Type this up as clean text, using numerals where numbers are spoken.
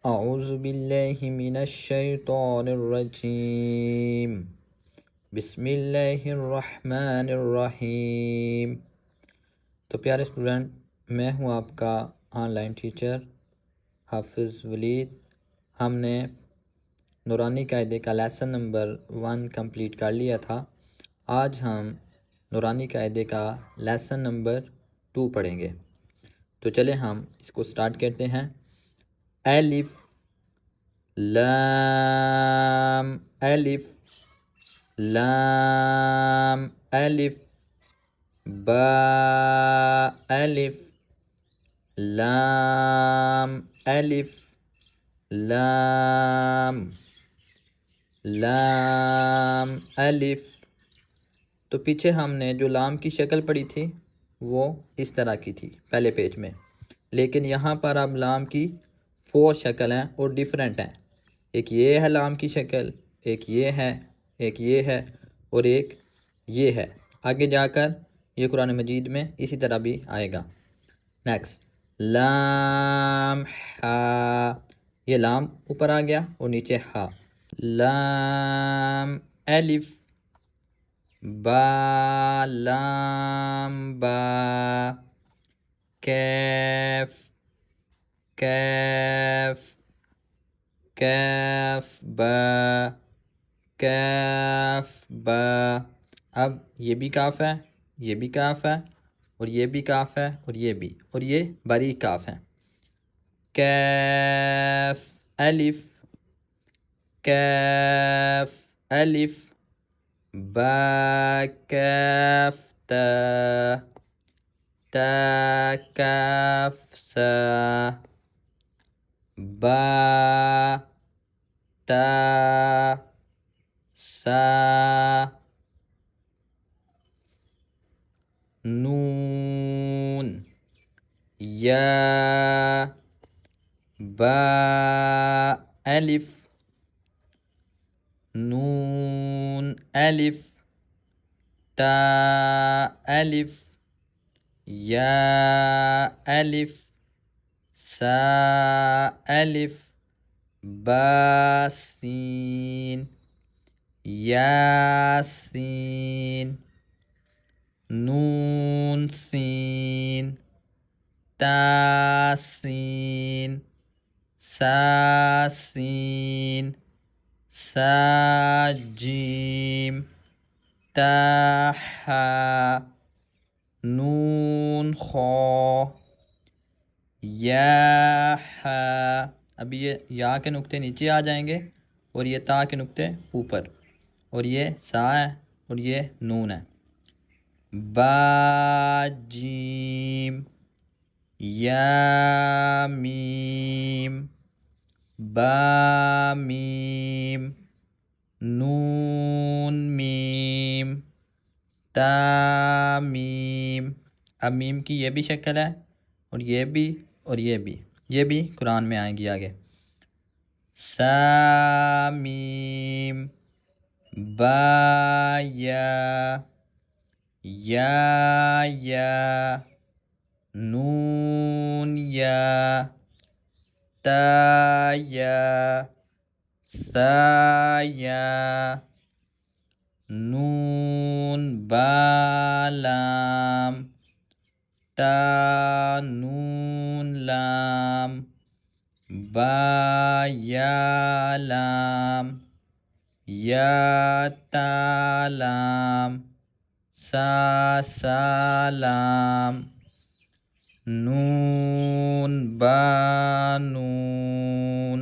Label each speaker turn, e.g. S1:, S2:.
S1: اعوذ باللہ من الشیطان الرجیم بسم اللہ الرحمن الرحیم۔ تو پیارے اسٹوڈنٹ، میں ہوں آپ کا آن لائن ٹیچر حافظ ولید۔ ہم نے نورانی قاعدے کا لیسن نمبر 1 کمپلیٹ کر لیا تھا۔ آج ہم نورانی قاعدے کا لیسن نمبر 2 پڑھیں گے۔ تو چلیں ہم اس کو سٹارٹ کرتے ہیں۔ الف لام الف لام الف با الف لام الف لام لام الف۔ تو پیچھے ہم نے جو لام کی شکل پڑھی تھی وہ اس طرح کی تھی پہلے پیج میں، لیکن یہاں پر اب لام کی 4 شکل ہیں اور ڈیفرنٹ ہیں۔ ایک یہ ہے لام کی شکل، ایک یہ ہے، ایک یہ ہے اور ایک یہ ہے۔ آگے جا کر یہ قرآن مجید میں اسی طرح بھی آئے گا۔ نیکسٹ لام ہا، یہ لام اوپر آ گیا اور نیچے ہا۔ لام الف با لام با کیف کیف کیف با کیف با۔ اب یہ بھی کاف ہے، یہ بھی کاف ہے اور یہ بھی کاف ہے اور یہ بھی، اور یہ باریک کاف ہے۔ کیف الف کیف الف با کیف تا تا کاف سا با تا سا نون یا با الف نون الف تا الف یا الف سا الف با سین یا سین نون سین تا سین سا سین سا جیم تا حا نون خا یا حا۔ اب یہ یا کے نقطے نیچے آ جائیں گے اور یہ تا کے نقطے اوپر، اور یہ سا ہے اور یہ نون ہے۔ با جیم یا میم با میم نون میم تا میم۔ اب میم کی یہ بھی شکل ہے اور یہ بھی اور یہ بھی قرآن میں آئیں گی آگے۔ سا میم با یا یا نون یا تا یا سا یا نون با لام تا نون لام با یا لام یا تا لام سا سلام نون با نون